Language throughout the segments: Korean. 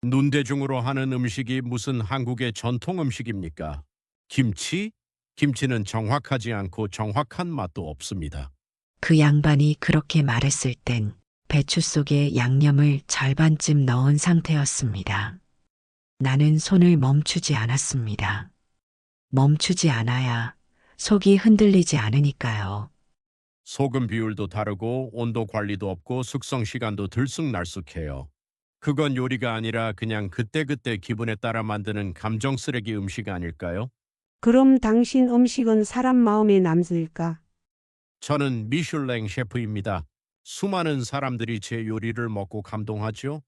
눈대중으로 하는 음식이 무슨 한국의 전통 음식입니까? 김치? 김치는 정확하지 않고 정확한 맛도 없습니다. 그 양반이 그렇게 말했을 땐 배추 속에 양념을 절반쯤 넣은 상태였습니다. 나는 손을 멈추지 않았습니다. 멈추지 않아야 속이 흔들리지 않으니까요. 소금 비율도 다르고 온도 관리도 없고 숙성 시간도 들쑥날쑥해요. 그건 요리가 아니라 그냥 그때그때 기분에 따라 만드는 감정 쓰레기 음식 아닐까요? 그럼 당신 음식은 사람 마음에 남을까? 저는 미슐랭 셰프입니다. 수많은 사람들이 제 요리를 먹고 감동하죠.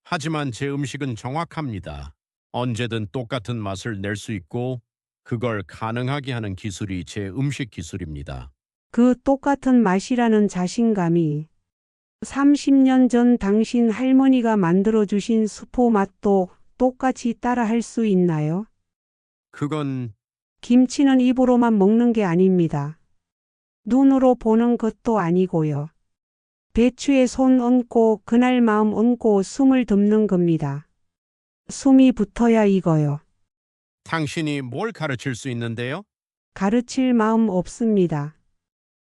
하지만 제 음식은 정확합니다. 언제든 똑같은 맛을 낼 수 있고 그걸 가능하게 하는 기술이 제 음식 기술입니다. 그 똑같은 맛이라는 자신감이 30년 전 당신 할머니가 만들어주신 수포 맛도 똑같이 따라 할 수 있나요? 그건 김치는 입으로만 먹는 게 아닙니다. 눈으로 보는 것도 아니고요. 배추에 손 얹고 그날 마음 얹고 숨을 듬는 겁니다. 숨이 붙어야 익어요. 당신이 뭘 가르칠 수 있는데요? 가르칠 마음 없습니다.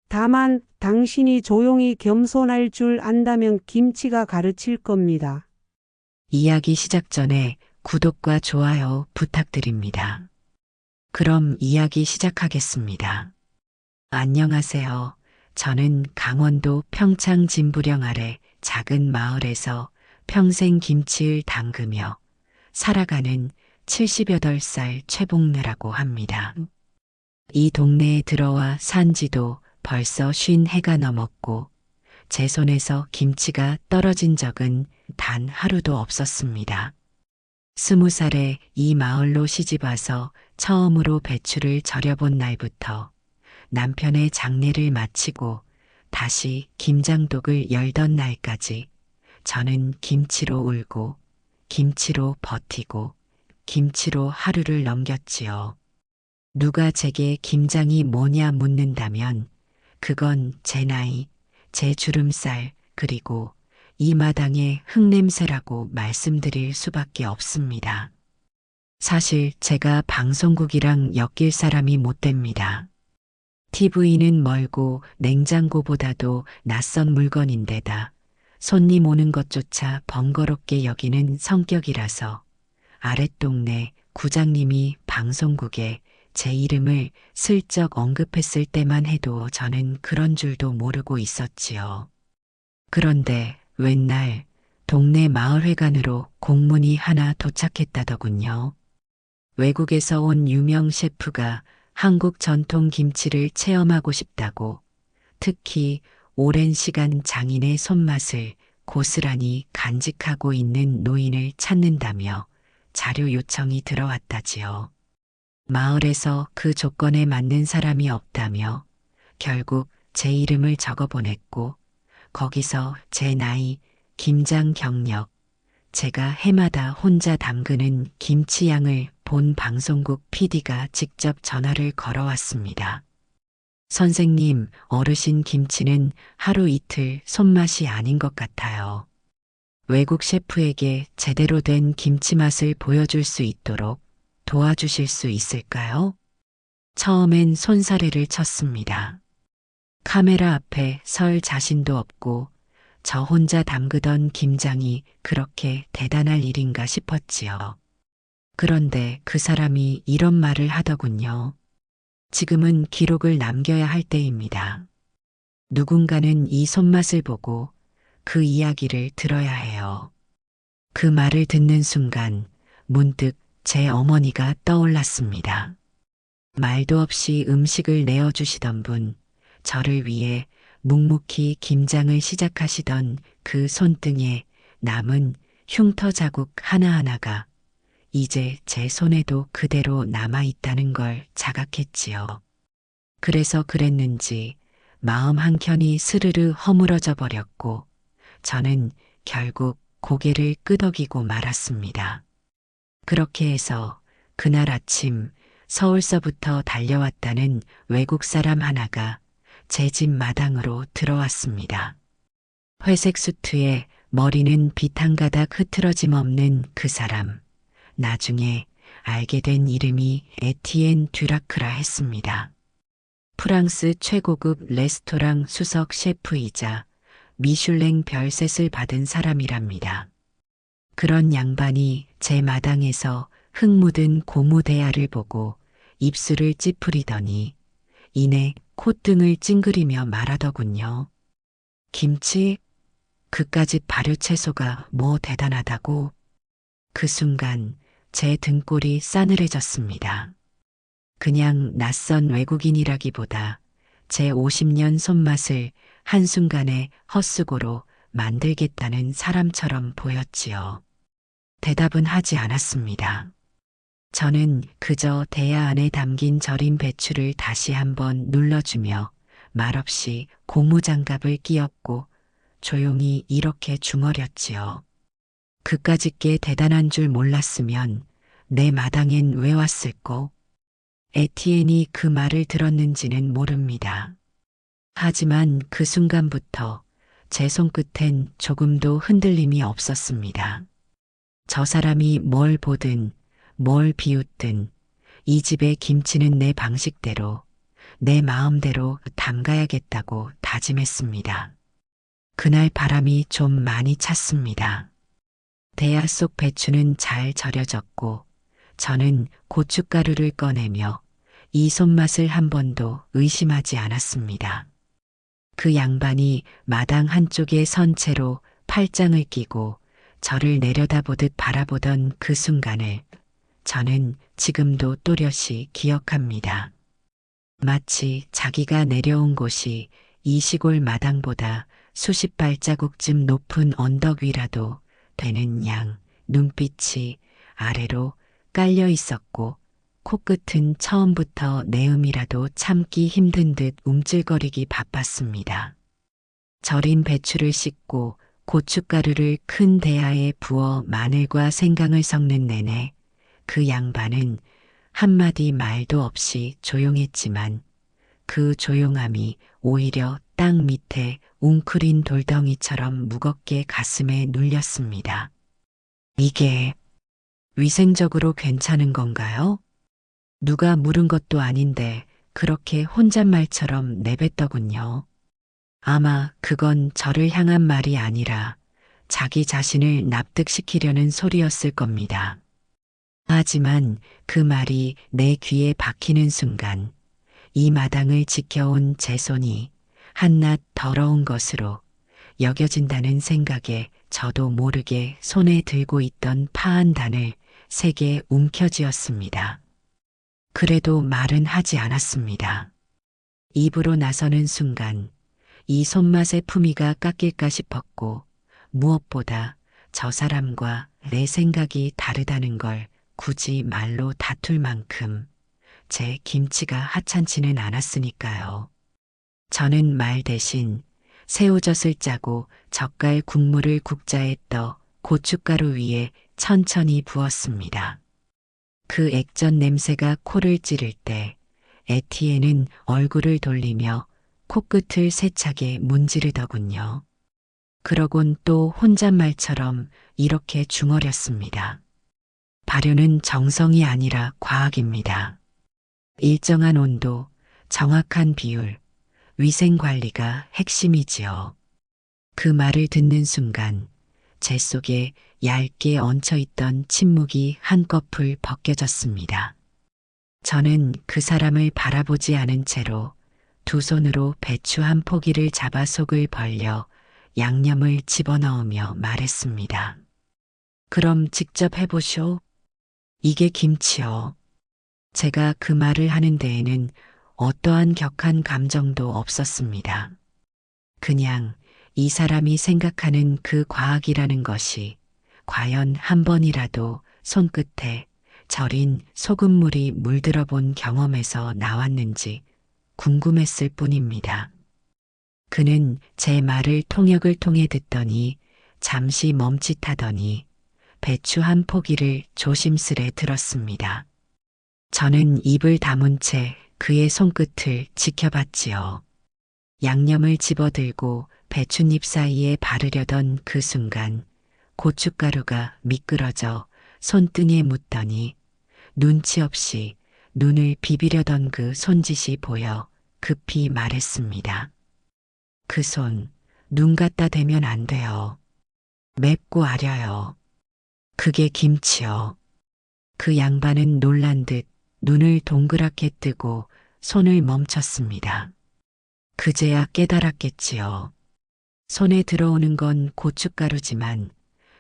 다만 당신이 조용히 겸손할 줄 안다면 김치가 가르칠 겁니다. 이야기 시작 전에 구독과 좋아요 부탁드립니다. 그럼 이야기 시작하겠습니다. 안녕하세요. 저는 강원도 평창 진부령 아래 작은 마을에서 평생 김치를 담그며 살아가는 78살 최복래라고 합니다. 이 동네에 들어와 산 지도 벌써 50해가 넘었고 제 손에서 김치가 떨어진 적은 단 하루도 없었습니다. 20살에 이 마을로 시집와서 처음으로 배추를 절여본 날부터 남편의 장례를 마치고 다시 김장독을 열던 날까지 저는 김치로 울고 김치로 버티고 김치로 하루를 넘겼지요. 누가 제게 김장이 뭐냐 묻는다면 그건 제 나이, 제 주름살, 그리고 이 마당의 흙냄새라고 말씀드릴 수밖에 없습니다. 사실 제가 방송국이랑 엮일 사람이 못 됩니다. TV는 멀고 냉장고보다도 낯선 물건인데다 손님 오는 것조차 번거롭게 여기는 성격이라서 아랫동네 구장님이 방송국에 제 이름을 슬쩍 언급했을 때만 해도 저는 그런 줄도 모르고 있었지요. 그런데 웬 날 동네 마을회관으로 공문이 하나 도착했다더군요. 외국에서 온 유명 셰프가 한국 전통 김치를 체험하고 싶다고, 특히 오랜 시간 장인의 손맛을 고스란히 간직하고 있는 노인을 찾는다며 자료 요청이 들어왔다지요. 마을에서 그 조건에 맞는 사람이 없다며 결국 제 이름을 적어 보냈고 거기서 제 나이, 김장 경력, 제가 해마다 혼자 담그는 김치양을 본 방송국 PD가 직접 전화를 걸어왔습니다. 선생님, 어르신 김치는 하루 이틀 손맛이 아닌 것 같아요. 외국 셰프에게 제대로 된 김치 맛을 보여줄 수 있도록 도와주실 수 있을까요? 처음엔 손사래를 쳤습니다. 카메라 앞에 설 자신도 없고 저 혼자 담그던 김장이 그렇게 대단할 일인가 싶었지요. 그런데 그 사람이 이런 말을 하더군요. 지금은 기록을 남겨야 할 때입니다. 누군가는 이 손맛을 보고 그 이야기를 들어야 해요. 그 말을 듣는 순간 문득 제 어머니가 떠올랐습니다. 말도 없이 음식을 내어주시던 분, 저를 위해 묵묵히 김장을 시작하시던 그 손등에 남은 흉터 자국 하나하나가 이제 제 손에도 그대로 남아있다는 걸 자각했지요. 그래서 그랬는지 마음 한켠이 스르르 허물어져 버렸고 저는 결국 고개를 끄덕이고 말았습니다. 그렇게 해서 그날 아침 서울서부터 달려왔다는 외국 사람 하나가 제 집 마당으로 들어왔습니다. 회색 수트에 머리는 빛 한 가닥 흐트러짐 없는 그 사람. 나중에 알게 된 이름이 에티엔 듀라크라 했습니다. 프랑스 최고급 레스토랑 수석 셰프이자 미슐랭 별셋을 받은 사람이랍니다. 그런 양반이 제 마당에서 흙 묻은 고무 대야를 보고 입술을 찌푸리더니 이내 콧등을 찡그리며 말하더군요. 김치? 그까짓 발효채소가 뭐 대단하다고? 그 순간 제 등골이 싸늘해졌습니다. 그냥 낯선 외국인이라기보다 제 50년 손맛을 한순간에 헛수고로 만들겠다는 사람처럼 보였지요. 대답은 하지 않았습니다. 저는 그저 대야 안에 담긴 절인 배추를 다시 한번 눌러주며 말없이 고무장갑을 끼웠고 조용히 이렇게 중얼였지요. 그까짓 게 대단한 줄 몰랐으면 내 마당엔 왜 왔을꼬? 에티엔이 그 말을 들었는지는 모릅니다. 하지만 그 순간부터 제 손끝엔 조금도 흔들림이 없었습니다. 저 사람이 뭘 보든 뭘 비웃든 이 집의 김치는 내 방식대로 내 마음대로 담가야겠다고 다짐했습니다. 그날 바람이 좀 많이 찼습니다. 대야 속 배추는 잘 절여졌고 저는 고춧가루를 꺼내며 이 손맛을 한 번도 의심하지 않았습니다. 그 양반이 마당 한쪽에 선 채로 팔짱을 끼고 저를 내려다보듯 바라보던 그 순간을 저는 지금도 또렷이 기억합니다. 마치 자기가 내려온 곳이 이 시골 마당보다 수십 발자국쯤 높은 언덕 위라도 되는 양 눈빛이 아래로 깔려 있었고 코끝은 처음부터 내음이라도 참기 힘든 듯 움찔거리기 바빴습니다. 절인 배추를 씻고 고춧가루를 큰 대야에 부어 마늘과 생강을 섞는 내내 그 양반은 한마디 말도 없이 조용했지만 그 조용함이 오히려 땅 밑에 웅크린 돌덩이처럼 무겁게 가슴에 눌렸습니다. 이게 위생적으로 괜찮은 건가요? 누가 물은 것도 아닌데 그렇게 혼잣말처럼 내뱉더군요. 아마 그건 저를 향한 말이 아니라 자기 자신을 납득시키려는 소리였을 겁니다. 하지만 그 말이 내 귀에 박히는 순간 이 마당을 지켜온 제 손이 한낱 더러운 것으로 여겨진다는 생각에 저도 모르게 손에 들고 있던 파 한 단을 세게 움켜쥐었습니다. 그래도 말은 하지 않았습니다. 입으로 나서는 순간 이 손맛의 품위가 깎일까 싶었고 무엇보다 저 사람과 내 생각이 다르다는 걸 굳이 말로 다툴 만큼 제 김치가 하찮지는 않았으니까요. 저는 말 대신 새우젓을 짜고 젓갈 국물을 국자에 떠 고춧가루 위에 천천히 부었습니다. 그 액젓 냄새가 코를 찌를 때 에티엔은 얼굴을 돌리며 코끝을 세차게 문지르더군요. 그러곤 또 혼잣말처럼 이렇게 중얼였습니다. 발효는 정성이 아니라 과학입니다. 일정한 온도, 정확한 비율, 위생관리가 핵심이지요. 그 말을 듣는 순간 제 속에 얇게 얹혀있던 침묵이 한꺼풀 벗겨졌습니다. 저는 그 사람을 바라보지 않은 채로 두 손으로 배추 한 포기를 잡아 속을 벌려 양념을 집어넣으며 말했습니다. 그럼 직접 해보쇼. 이게 김치요. 제가 그 말을 하는 데에는 어떠한 격한 감정도 없었습니다. 그냥 이 사람이 생각하는 그 과학이라는 것이 과연 한 번이라도 손끝에 절인 소금물이 물들어 본 경험에서 나왔는지 궁금했을 뿐입니다. 그는 제 말을 통역을 통해 듣더니 잠시 멈칫하더니 배추 한 포기를 조심스레 들었습니다. 저는 입을 다문 채 그의 손끝을 지켜봤지요. 양념을 집어들고 배춧잎 사이에 바르려던 그 순간 고춧가루가 미끄러져 손등에 묻더니 눈치 없이 눈을 비비려던 그 손짓이 보여 급히 말했습니다. 그 손, 눈 갖다 대면 안 돼요. 맵고 아려요. 그게 김치요. 그 양반은 놀란 듯 눈을 동그랗게 뜨고 손을 멈췄습니다. 그제야 깨달았겠지요. 손에 들어오는 건 고춧가루지만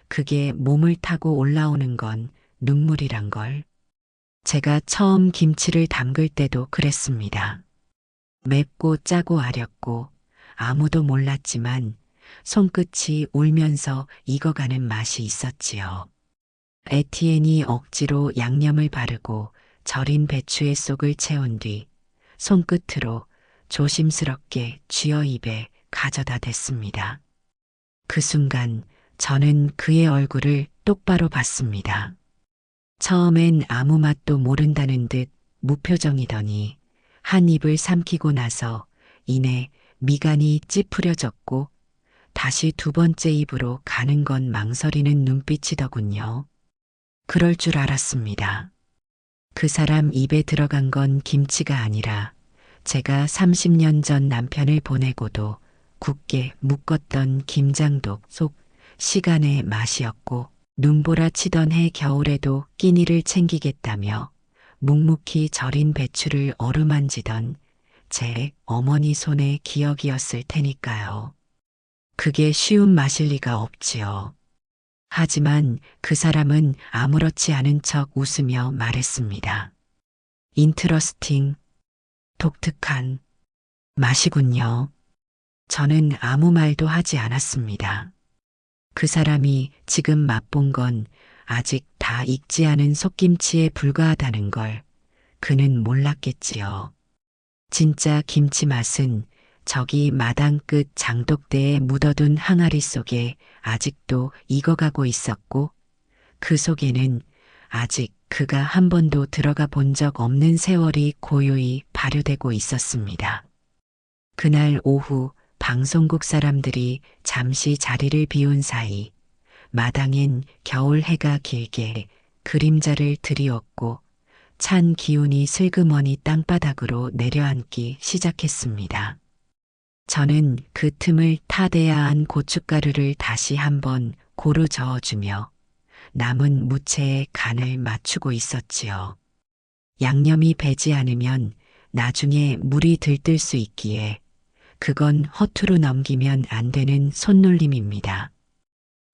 그게 몸을 타고 올라오는 건 눈물이란 걸. 제가 처음 김치를 담글 때도 그랬습니다. 맵고 짜고 아렸고 아무도 몰랐지만 손끝이 울면서 익어가는 맛이 있었지요. 에티엔이 억지로 양념을 바르고 절인 배추의 속을 채운 뒤 손끝으로 조심스럽게 쥐어 입에 가져다 댔습니다. 그 순간 저는 그의 얼굴을 똑바로 봤습니다. 처음엔 아무 맛도 모른다는 듯 무표정이더니 한 입을 삼키고 나서 이내 미간이 찌푸려졌고 다시 두 번째 입으로 가는 건 망설이는 눈빛이더군요. 그럴 줄 알았습니다. 그 사람 입에 들어간 건 김치가 아니라 제가 30년 전 남편을 보내고도 굳게 묶었던 김장독 속 시간의 맛이었고 눈보라 치던 해 겨울에도 끼니를 챙기겠다며 묵묵히 절인 배추를 어루만지던 제 어머니 손의 기억이었을 테니까요. 그게 쉬운 맛일 리가 없지요. 하지만 그 사람은 아무렇지 않은 척 웃으며 말했습니다. 인트러스팅, 독특한 맛이군요. 저는 아무 말도 하지 않았습니다. 그 사람이 지금 맛본 건 아직 다 익지 않은 속김치에 불과하다는 걸 그는 몰랐겠지요. 진짜 김치 맛은 저기 마당 끝 장독대에 묻어둔 항아리 속에 아직도 익어가고 있었고 그 속에는 아직 그가 한 번도 들어가 본 적 없는 세월이 고요히 발효되고 있었습니다. 그날 오후 방송국 사람들이 잠시 자리를 비운 사이 마당엔 겨울 해가 길게 그림자를 드리웠고 찬 기운이 슬그머니 땅바닥으로 내려앉기 시작했습니다. 저는 그 틈을 타대야한 고춧가루를 다시 한번 고루 저어주며 남은 무채에 간을 맞추고 있었지요. 양념이 배지 않으면 나중에 물이 들뜰 수 있기에 그건 허투루 넘기면 안 되는 손놀림입니다.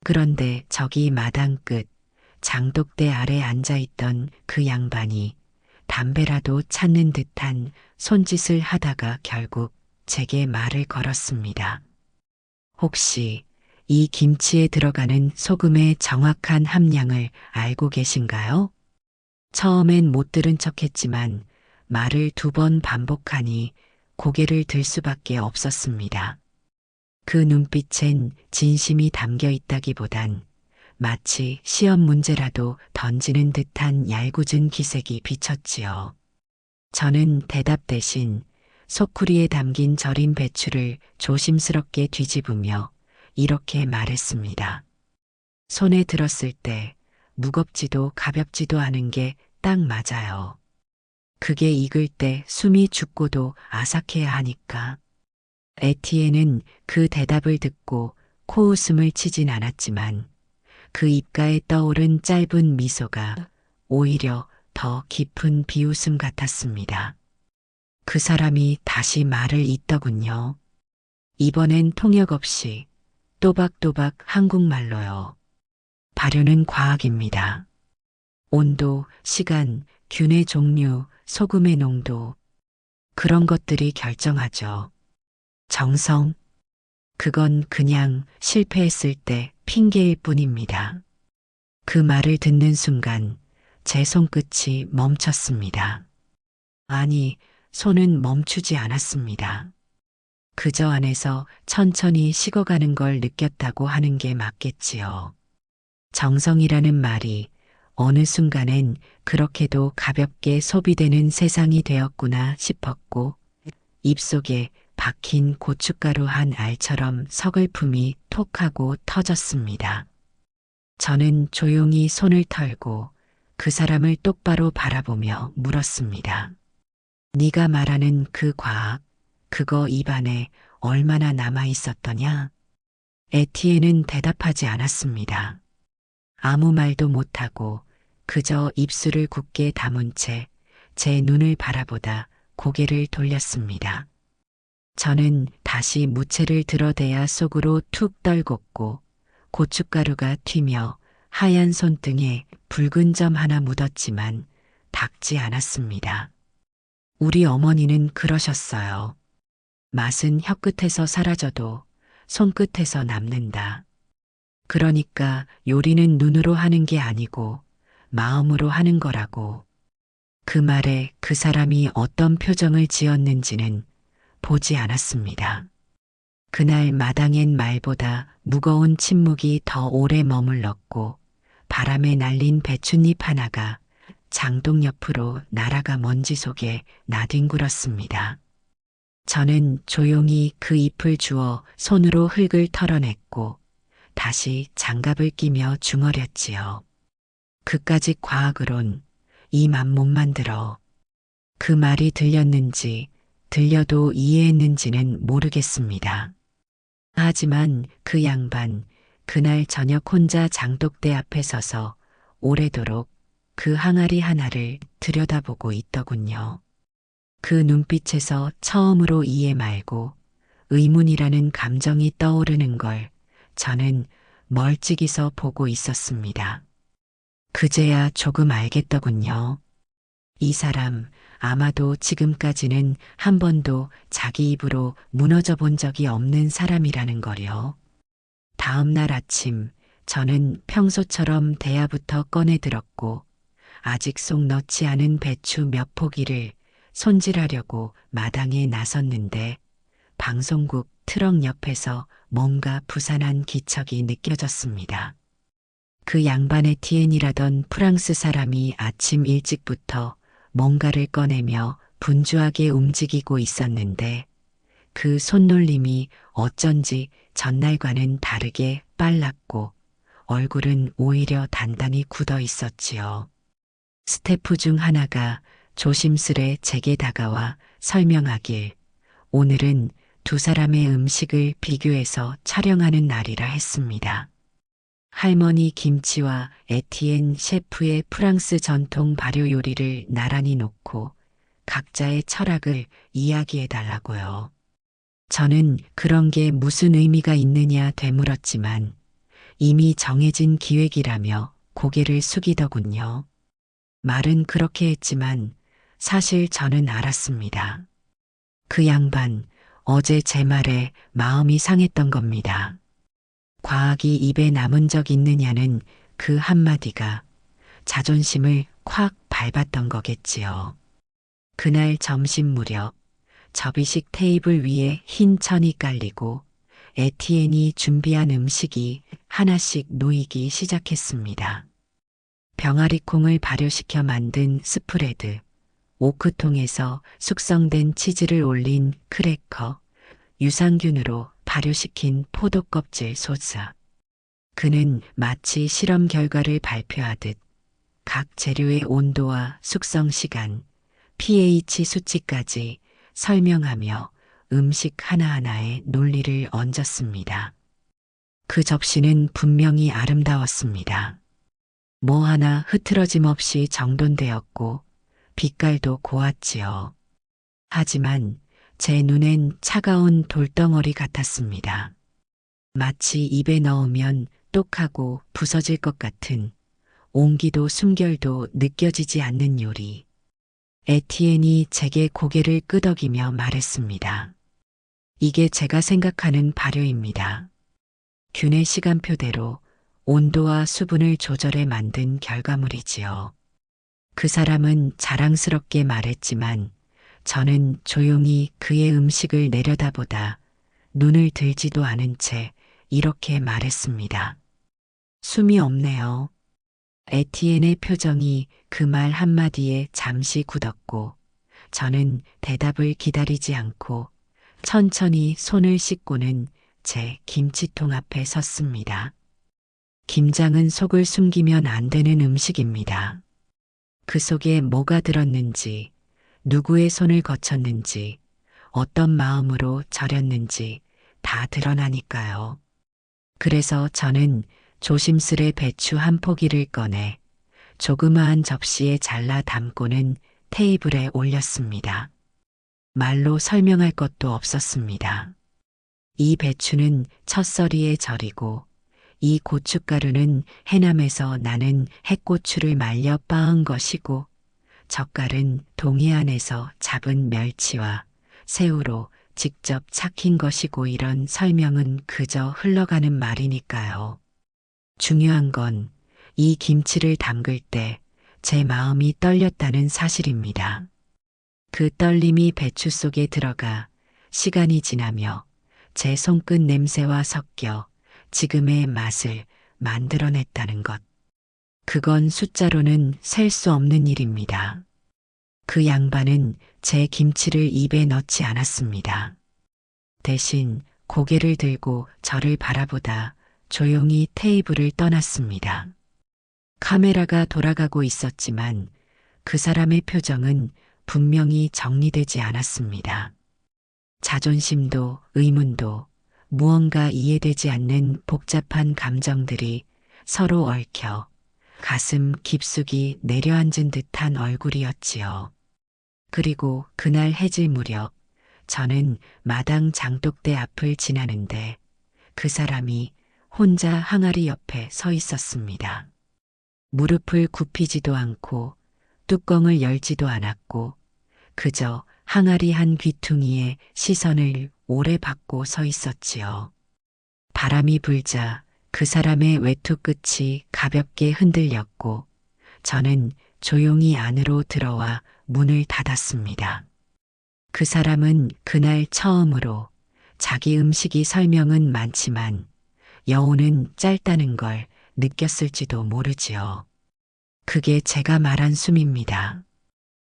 그런데 저기 마당 끝 장독대 아래 앉아있던 그 양반이 담배라도 찾는 듯한 손짓을 하다가 결국 제게 말을 걸었습니다. 혹시 이 김치에 들어가는 소금의 정확한 함량을 알고 계신가요? 처음엔 못 들은 척했지만 말을 2번 반복하니 고개를 들 수밖에 없었습니다. 그 눈빛엔 진심이 담겨 있다기보단 마치 시험 문제라도 던지는 듯한 얄궂은 기색이 비쳤지요. 저는 대답 대신 소쿠리에 담긴 절인 배추를 조심스럽게 뒤집으며 이렇게 말했습니다. 손에 들었을 때 무겁지도 가볍지도 않은 게 딱 맞아요. 그게 익을 때 숨이 죽고도 아삭해야 하니까. 에티엔은 그 대답을 듣고 코웃음을 치진 않았지만 그 입가에 떠오른 짧은 미소가 오히려 더 깊은 비웃음 같았습니다. 그 사람이 다시 말을 잇더군요. 이번엔 통역 없이 또박또박 한국말로요. 발효는 과학입니다. 온도, 시간, 균의 종류, 소금의 농도, 그런 것들이 결정하죠. 정성, 그건 그냥 실패했을 때 핑계일 뿐입니다. 그 말을 듣는 순간 제 손끝이 멈췄습니다. 아니, 손은 멈추지 않았습니다. 그저 안에서 천천히 식어가는 걸 느꼈다고 하는 게 맞겠지요. 정성이라는 말이 어느 순간엔 그렇게도 가볍게 소비되는 세상이 되었구나 싶었고 입속에 박힌 고춧가루 한 알처럼 서글픔이 톡하고 터졌습니다. 저는 조용히 손을 털고 그 사람을 똑바로 바라보며 물었습니다. 네가 말하는 그 과학, 그거 입안에 얼마나 남아 있었더냐? 에티엔은 대답하지 않았습니다. 아무 말도 못하고 그저 입술을 굳게 다문 채 제 눈을 바라보다 고개를 돌렸습니다. 저는 다시 무채를 들어대야 속으로 툭 떨궜고 고춧가루가 튀며 하얀 손등에 붉은 점 하나 묻었지만 닦지 않았습니다. 우리 어머니는 그러셨어요. 맛은 혀끝에서 사라져도 손끝에서 남는다. 그러니까 요리는 눈으로 하는 게 아니고 마음으로 하는 거라고. 그 말에 그 사람이 어떤 표정을 지었는지는 보지 않았습니다. 그날 마당엔 말보다 무거운 침묵이 더 오래 머물렀고 바람에 날린 배춧잎 하나가 장독 옆으로 날아가 먼지 속에 나뒹굴었습니다. 저는 조용히 그 잎을 주워 손으로 흙을 털어냈고 다시 장갑을 끼며 중얼였지요. 그까짓 과학으론 이 맘 못 만들어. 그 말이 들렸는지 들려도 이해했는지는 모르겠습니다. 하지만 그 양반 그날 저녁 혼자 장독대 앞에 서서 오래도록 그 항아리 하나를 들여다보고 있더군요. 그 눈빛에서 처음으로 이해 말고 의문이라는 감정이 떠오르는 걸 저는 멀찍이서 보고 있었습니다. 그제야 조금 알겠더군요. 이 사람 아마도 지금까지는 한 번도 자기 입으로 무너져 본 적이 없는 사람이라는 거요. 다음 날 아침 저는 평소처럼 대야부터 꺼내 들었고 아직 속 넣지 않은 배추 몇 포기를 손질하려고 마당에 나섰는데 방송국 트럭 옆에서 뭔가 부산한 기척이 느껴졌습니다. 그 양반의 티엔이라던 프랑스 사람이 아침 일찍부터 뭔가를 꺼내며 분주하게 움직이고 있었는데 그 손놀림이 어쩐지 전날과는 다르게 빨랐고 얼굴은 오히려 단단히 굳어 있었지요. 스태프 중 하나가 조심스레 제게 다가와 설명하길 오늘은 두 사람의 음식을 비교해서 촬영하는 날이라 했습니다. 할머니 김치와 에티엔 셰프의 프랑스 전통 발효 요리를 나란히 놓고 각자의 철학을 이야기해 달라고요. 저는 그런 게 무슨 의미가 있느냐 되물었지만 이미 정해진 기획이라며 고개를 숙이더군요. 말은 그렇게 했지만 사실 저는 알았습니다. 그 양반 어제 제 말에 마음이 상했던 겁니다. 과학이 입에 남은 적 있느냐는 그 한마디가 자존심을 콱 밟았던 거겠지요. 그날 점심 무렵 접이식 테이블 위에 흰 천이 깔리고 에티엔이 준비한 음식이 하나씩 놓이기 시작했습니다. 병아리콩을 발효시켜 만든 스프레드, 오크통에서 숙성된 치즈를 올린 크래커, 유산균으로 발효시킨 포도 껍질 소스. 그는 마치 실험 결과를 발표하듯 각 재료의 온도와 숙성 시간, pH 수치까지 설명하며 음식 하나하나에 논리를 얹었습니다. 그 접시는 분명히 아름다웠습니다. 뭐 하나 흐트러짐 없이 정돈되었고 빛깔도 고왔지요. 하지만 제 눈엔 차가운 돌덩어리 같았습니다. 마치 입에 넣으면 똑하고 부서질 것 같은 온기도 숨결도 느껴지지 않는 요리. 에티엔이 제게 고개를 끄덕이며 말했습니다. 이게 제가 생각하는 발효입니다. 균의 시간표대로 온도와 수분을 조절해 만든 결과물이지요. 그 사람은 자랑스럽게 말했지만 저는 조용히 그의 음식을 내려다보다 눈을 들지도 않은 채 이렇게 말했습니다. 숨이 없네요. 에티엔의 표정이 그 말 한마디에 잠시 굳었고 저는 대답을 기다리지 않고 천천히 손을 씻고는 제 김치통 앞에 섰습니다. 김장은 속을 숨기면 안 되는 음식입니다. 그 속에 뭐가 들었는지, 누구의 손을 거쳤는지, 어떤 마음으로 절였는지 다 드러나니까요. 그래서 저는 조심스레 배추 한 포기를 꺼내 조그마한 접시에 잘라 담고는 테이블에 올렸습니다. 말로 설명할 것도 없었습니다. 이 배추는 첫서리에 절이고 이 고춧가루는 해남에서 나는 핵고추를 말려 빻은 것이고 젓갈은 동해안에서 잡은 멸치와 새우로 직접 삭힌 것이고 이런 설명은 그저 흘러가는 말이니까요. 중요한 건 이 김치를 담글 때 제 마음이 떨렸다는 사실입니다. 그 떨림이 배추 속에 들어가 시간이 지나며 제 손끝 냄새와 섞여 지금의 맛을 만들어냈다는 것. 그건 숫자로는 셀 수 없는 일입니다. 그 양반은 제 김치를 입에 넣지 않았습니다. 대신 고개를 들고 저를 바라보다 조용히 테이블을 떠났습니다. 카메라가 돌아가고 있었지만 그 사람의 표정은 분명히 정리되지 않았습니다. 자존심도 의문도 무언가 이해되지 않는 복잡한 감정들이 서로 얽혀 가슴 깊숙이 내려앉은 듯한 얼굴이었지요. 그리고 그날 해질 무렵 저는 마당 장독대 앞을 지나는데 그 사람이 혼자 항아리 옆에 서 있었습니다. 무릎을 굽히지도 않고 뚜껑을 열지도 않았고 그저 항아리 한 귀퉁이에 시선을 오래 받고 서 있었지요. 바람이 불자 그 사람의 외투 끝이 가볍게 흔들렸고 저는 조용히 안으로 들어와 문을 닫았습니다. 그 사람은 그날 처음으로 자기 음식이 설명은 많지만 여운은 짧다는 걸 느꼈을지도 모르지요. 그게 제가 말한 숨입니다.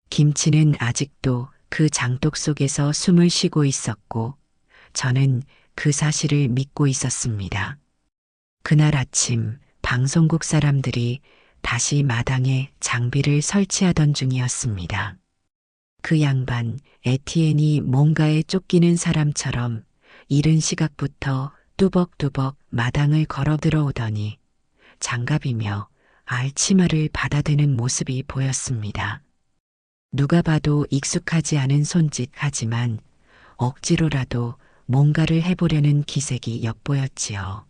김치는 아직도 그 장독 속에서 숨을 쉬고 있었고 저는 그 사실을 믿고 있었습니다. 그날 아침 방송국 사람들이 다시 마당에 장비를 설치하던 중이었습니다. 그 양반 에티엔이 뭔가에 쫓기는 사람처럼 이른 시각부터 뚜벅뚜벅 마당을 걸어 들어오더니 장갑이며 알치마를 받아드는 모습이 보였습니다. 누가 봐도 익숙하지 않은 손짓 하지만 억지로라도 뭔가를 해보려는 기색이 엿보였지요.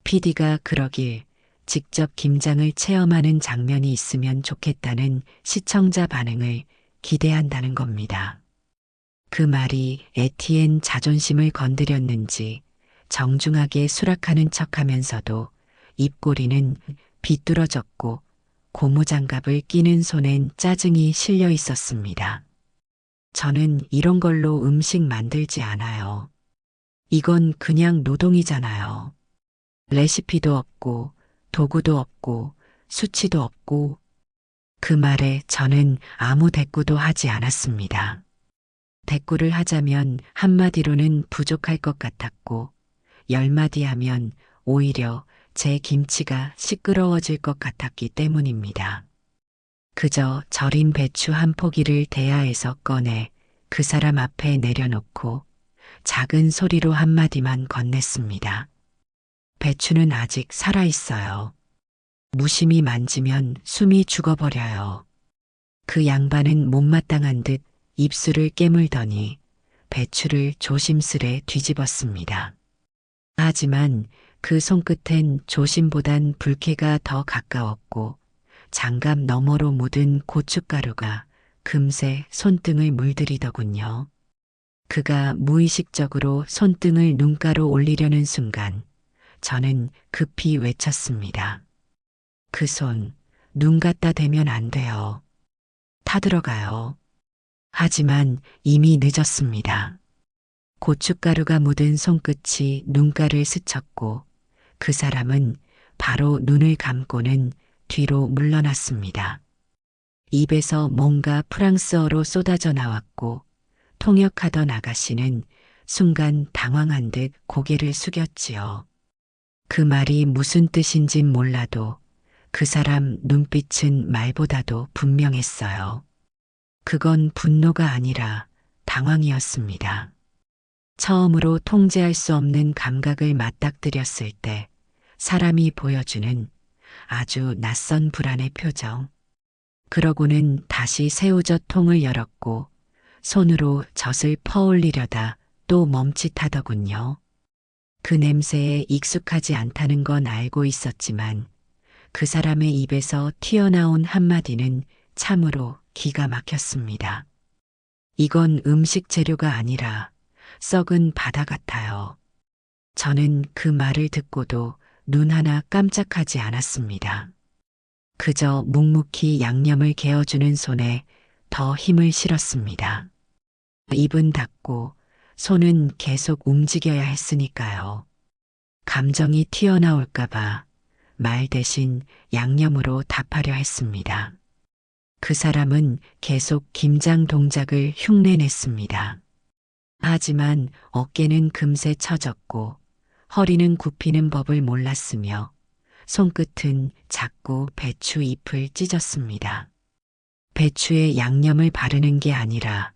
PD가 그러길 직접 김장을 체험하는 장면이 있으면 좋겠다는 시청자 반응을 기대한다는 겁니다. 그 말이 에티엔 자존심을 건드렸는지 정중하게 수락하는 척하면서도 입꼬리는 비뚤어졌고 고무장갑을 끼는 손엔 짜증이 실려 있었습니다. 저는 이런 걸로 음식 만들지 않아요. 이건 그냥 노동이잖아요. 레시피도 없고 도구도 없고 수치도 없고 그 말에 저는 아무 대꾸도 하지 않았습니다. 대꾸를 하자면 한마디로는 부족할 것 같았고 10마디 하면 오히려 제 김치가 시끄러워질 것 같았기 때문입니다. 그저 절인 배추 한 포기를 대야에서 꺼내 그 사람 앞에 내려놓고 작은 소리로 한마디만 건넸습니다. 배추는 아직 살아있어요. 무심히 만지면 숨이 죽어버려요. 그 양반은 못마땅한 듯 입술을 깨물더니 배추를 조심스레 뒤집었습니다. 하지만 그 손끝엔 조심보단 불쾌가 더 가까웠고 장갑 너머로 묻은 고춧가루가 금세 손등을 물들이더군요. 그가 무의식적으로 손등을 눈가로 올리려는 순간 저는 급히 외쳤습니다. 그 손, 눈 갖다 대면 안 돼요. 타들어가요. 하지만 이미 늦었습니다. 고춧가루가 묻은 손끝이 눈가를 스쳤고 그 사람은 바로 눈을 감고는 뒤로 물러났습니다. 입에서 뭔가 프랑스어로 쏟아져 나왔고 통역하던 아가씨는 순간 당황한 듯 고개를 숙였지요. 그 말이 무슨 뜻인진 몰라도 그 사람 눈빛은 말보다도 분명했어요. 그건 분노가 아니라 당황이었습니다. 처음으로 통제할 수 없는 감각을 맞닥뜨렸을 때 사람이 보여주는 아주 낯선 불안의 표정. 그러고는 다시 새우젓 통을 열었고 손으로 젖을 퍼올리려다 또 멈칫하더군요. 그 냄새에 익숙하지 않다는 건 알고 있었지만 그 사람의 입에서 튀어나온 한마디는 참으로 기가 막혔습니다. 이건 음식 재료가 아니라 썩은 바다 같아요. 저는 그 말을 듣고도 눈 하나 깜짝하지 않았습니다. 그저 묵묵히 양념을 개어주는 손에 더 힘을 실었습니다. 입은 닫고 손은 계속 움직여야 했으니까요. 감정이 튀어나올까봐 말 대신 양념으로 답하려 했습니다. 그 사람은 계속 김장 동작을 흉내냈습니다. 하지만 어깨는 금세 처졌고 허리는 굽히는 법을 몰랐으며 손끝은 자꾸 배추 잎을 찢었습니다. 배추에 양념을 바르는 게 아니라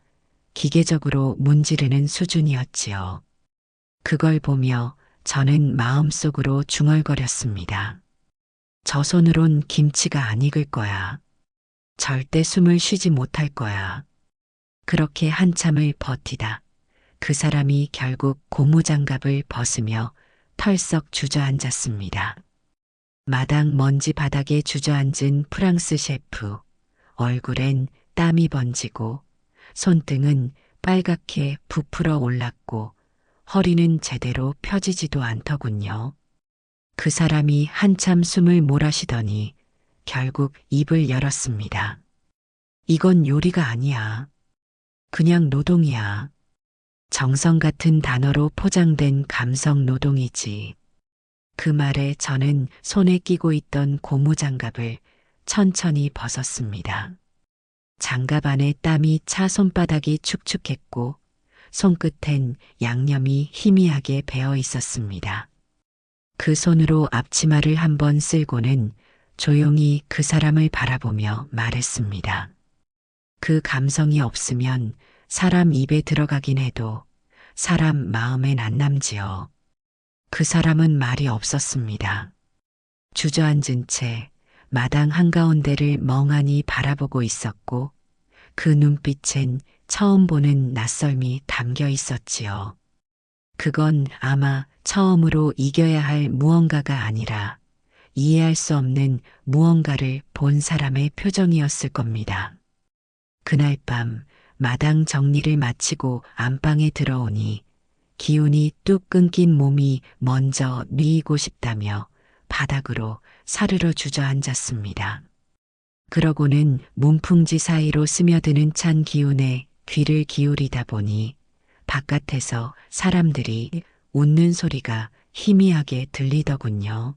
기계적으로 문지르는 수준이었지요. 그걸 보며 저는 마음속으로 중얼거렸습니다. 저 손으론 김치가 안 익을 거야. 절대 숨을 쉬지 못할 거야. 그렇게 한참을 버티다 그 사람이 결국 고무장갑을 벗으며 털썩 주저앉았습니다. 마당 먼지 바닥에 주저앉은 프랑스 셰프. 얼굴엔 땀이 번지고 손등은 빨갛게 부풀어 올랐고 허리는 제대로 펴지지도 않더군요. 그 사람이 한참 숨을 몰아쉬더니 결국 입을 열었습니다. 이건 요리가 아니야. 그냥 노동이야. 정성 같은 단어로 포장된 감성 노동이지. 그 말에 저는 손에 끼고 있던 고무장갑을 천천히 벗었습니다. 장갑 안에 땀이 차 손바닥이 축축했고 손끝엔 양념이 희미하게 배어 있었습니다. 그 손으로 앞치마를 한번 쓸고는 조용히 그 사람을 바라보며 말했습니다. 그 감성이 없으면 사람 입에 들어가긴 해도 사람 마음엔 안 남지요. 그 사람은 말이 없었습니다. 주저앉은 채 마당 한가운데를 멍하니 바라보고 있었고 그 눈빛엔 처음 보는 낯설미 담겨 있었지요. 그건 아마 처음으로 이겨야 할 무언가가 아니라 이해할 수 없는 무언가를 본 사람의 표정이었을 겁니다. 그날 밤 마당 정리를 마치고 안방에 들어오니 기운이 뚝 끊긴 몸이 먼저 뉘이고 싶다며 바닥으로 사르르 주저앉았습니다. 그러고는 문풍지 사이로 스며드는 찬 기운에 귀를 기울이다 보니 바깥에서 사람들이 웃는 소리가 희미하게 들리더군요.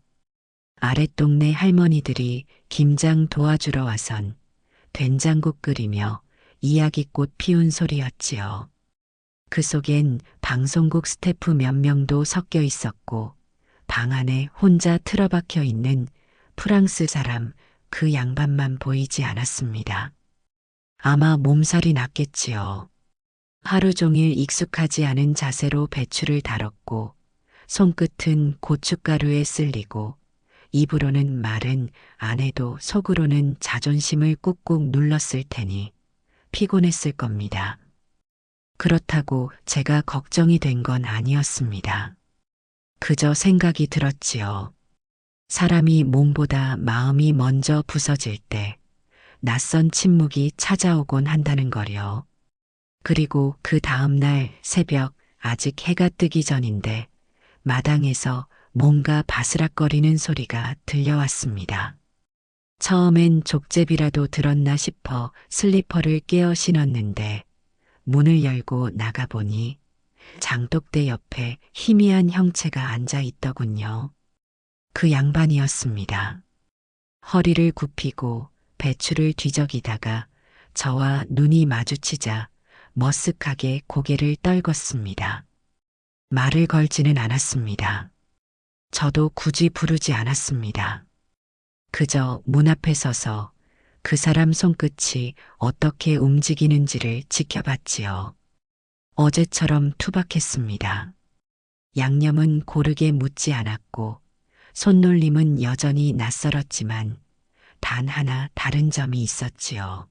아랫동네 할머니들이 김장 도와주러 와선 된장국 끓이며 이야기꽃 피운 소리였지요. 그 속엔 방송국 스태프 몇 명도 섞여 있었고 방 안에 혼자 틀어박혀 있는 프랑스 사람 그 양반만 보이지 않았습니다. 아마 몸살이 났겠지요. 하루 종일 익숙하지 않은 자세로 배추를 다뤘고 손끝은 고춧가루에 쓸리고 입으로는 말은 안 해도 속으로는 자존심을 꾹꾹 눌렀을 테니 피곤했을 겁니다. 그렇다고 제가 걱정이 된 건 아니었습니다. 그저 생각이 들었지요. 사람이 몸보다 마음이 먼저 부서질 때 낯선 침묵이 찾아오곤 한다는 거요. 그리고 그 다음날 새벽 아직 해가 뜨기 전인데 마당에서 뭔가 바스락거리는 소리가 들려왔습니다. 처음엔 족제비라도 들었나 싶어 슬리퍼를 깨어 신었는데 문을 열고 나가보니 장독대 옆에 희미한 형체가 앉아 있더군요. 그 양반이었습니다. 허리를 굽히고 배추를 뒤적이다가 저와 눈이 마주치자 머쓱하게 고개를 떨궜습니다. 말을 걸지는 않았습니다. 저도 굳이 부르지 않았습니다. 그저 문 앞에 서서 그 사람 손끝이 어떻게 움직이는지를 지켜봤지요. 어제처럼 투박했습니다. 양념은 고르게 묻지 않았고 손놀림은 여전히 낯설었지만 단 하나 다른 점이 있었지요.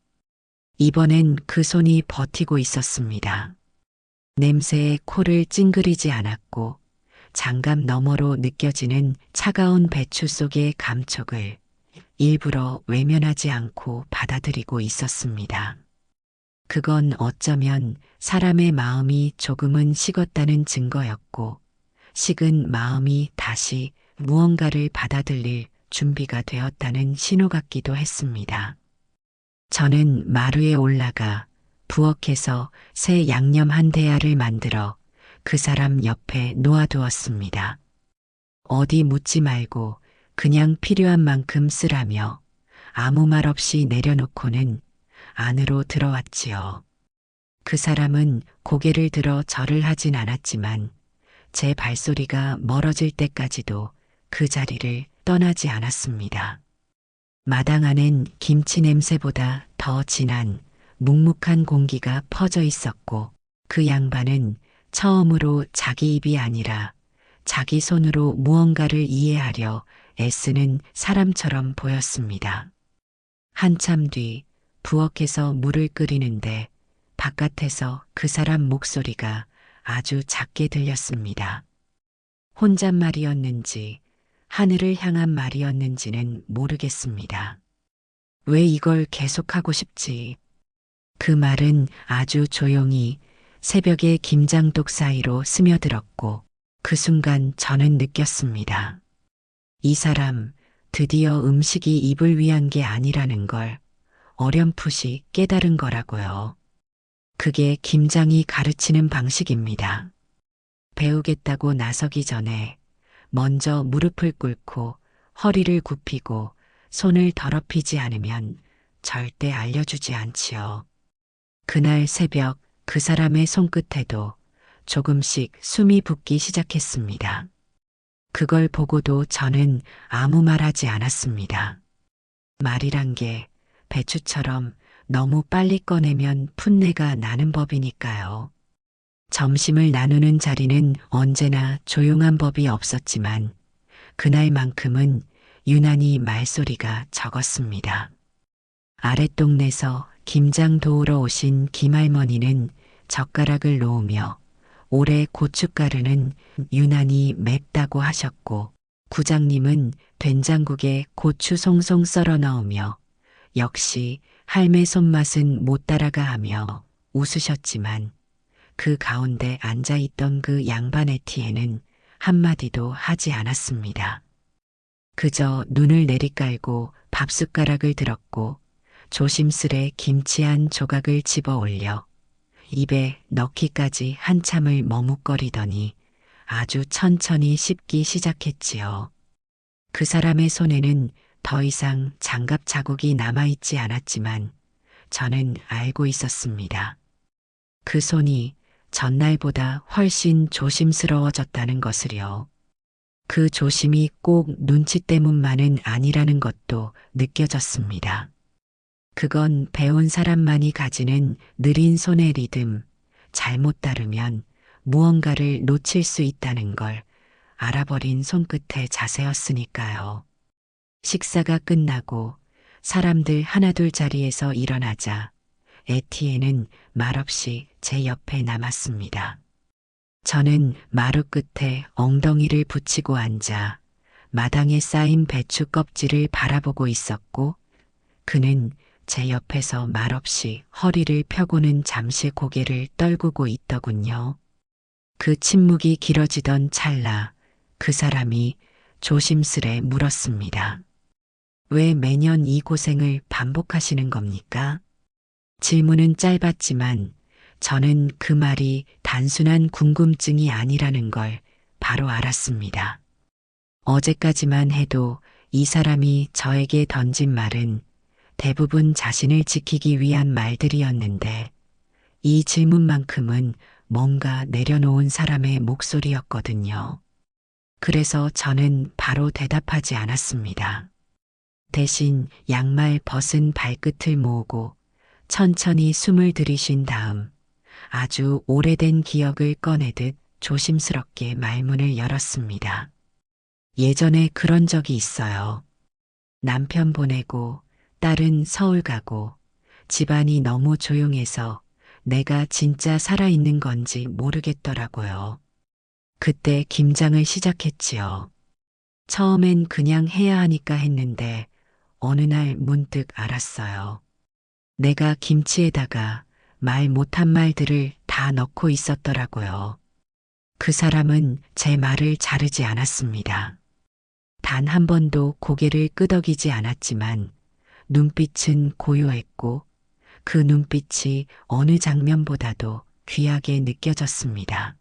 이번엔 그 손이 버티고 있었습니다. 냄새에 코를 찡그리지 않았고 장갑 너머로 느껴지는 차가운 배추 속의 감촉을 일부러 외면하지 않고 받아들이고 있었습니다. 그건 어쩌면 사람의 마음이 조금은 식었다는 증거였고 식은 마음이 다시 무언가를 받아들일 준비가 되었다는 신호 같기도 했습니다. 저는 마루에 올라가 부엌에서 새 양념 한 대야를 만들어 그 사람 옆에 놓아두었습니다. 어디 묻지 말고 그냥 필요한 만큼 쓰라며 아무 말 없이 내려놓고는 안으로 들어왔지요. 그 사람은 고개를 들어 절을 하진 않았지만 제 발소리가 멀어질 때까지도 그 자리를 떠나지 않았습니다. 마당 안엔 김치 냄새보다 더 진한 묵묵한 공기가 퍼져 있었고 그 양반은 처음으로 자기 입이 아니라 자기 손으로 무언가를 이해하려 애쓰는 사람처럼 보였습니다. 한참 뒤 부엌에서 물을 끓이는데 바깥에서 그 사람 목소리가 아주 작게 들렸습니다. 혼잣말이었는지 하늘을 향한 말이었는지는 모르겠습니다. 왜 이걸 계속하고 싶지? 그 말은 아주 조용히 새벽의 김장독 사이로 스며들었고 그 순간 저는 느꼈습니다. 이 사람 드디어 음식이 입을 위한 게 아니라는 걸 어렴풋이 깨달은 거라고요. 그게 김장이 가르치는 방식입니다. 배우겠다고 나서기 전에 먼저 무릎을 꿇고 허리를 굽히고 손을 더럽히지 않으면 절대 알려주지 않지요. 그날 새벽 그 사람의 손끝에도 조금씩 숨이 붙기 시작했습니다. 그걸 보고도 저는 아무 말 하지 않았습니다. 말이란 게 배추처럼 너무 빨리 꺼내면 풋내가 나는 법이니까요. 점심을 나누는 자리는 언제나 조용한 법이 없었지만 그날만큼은 유난히 말소리가 적었습니다. 아랫동네에서 김장 도우러 오신 김할머니는 젓가락을 놓으며 올해 고춧가루는 유난히 맵다고 하셨고 구장님은 된장국에 고추 송송 썰어 넣으며 역시 할매 손맛은 못 따라가 하며 웃으셨지만 그 가운데 앉아있던 그 양반 에티에는 한마디도 하지 않았습니다. 그저 눈을 내리깔고 밥숟가락을 들었고 조심스레 김치 한 조각을 집어 올려 입에 넣기까지 한참을 머뭇거리더니 아주 천천히 씹기 시작했지요. 그 사람의 손에는 더 이상 장갑 자국이 남아있지 않았지만 저는 알고 있었습니다. 그 손이 전날보다 훨씬 조심스러워졌다는 것을요. 그 조심이 꼭 눈치 때문만은 아니라는 것도 느껴졌습니다. 그건 배운 사람만이 가지는 느린 손의 리듬, 잘못 따르면 무언가를 놓칠 수 있다는 걸 알아버린 손끝의 자세였으니까요. 식사가 끝나고 사람들 하나둘 자리에서 일어나자 에티에는 말없이 제 옆에 남았습니다. 저는 마루 끝에 엉덩이를 붙이고 앉아 마당에 쌓인 배추 껍질을 바라보고 있었고 그는 제 옆에서 말없이 허리를 펴고는 잠시 고개를 떨구고 있더군요. 그 침묵이 길어지던 찰나 그 사람이 조심스레 물었습니다. 왜 매년 이 고생을 반복하시는 겁니까? 질문은 짧았지만 저는 그 말이 단순한 궁금증이 아니라는 걸 바로 알았습니다. 어제까지만 해도 이 사람이 저에게 던진 말은 대부분 자신을 지키기 위한 말들이었는데 이 질문만큼은 뭔가 내려놓은 사람의 목소리였거든요. 그래서 저는 바로 대답하지 않았습니다. 대신 양말 벗은 발끝을 모으고 천천히 숨을 들이쉰 다음 아주 오래된 기억을 꺼내듯 조심스럽게 말문을 열었습니다. 예전에 그런 적이 있어요. 남편 보내고 딸은 서울 가고 집안이 너무 조용해서 내가 진짜 살아있는 건지 모르겠더라고요. 그때 김장을 시작했지요. 처음엔 그냥 해야 하니까 했는데 어느 날 문득 알았어요. 내가 김치에다가 말 못한 말들을 다 넣고 있었더라고요. 그 사람은 제 말을 자르지 않았습니다. 단 한 번도 고개를 끄덕이지 않았지만 눈빛은 고요했고 그 눈빛이 어느 장면보다도 귀하게 느껴졌습니다.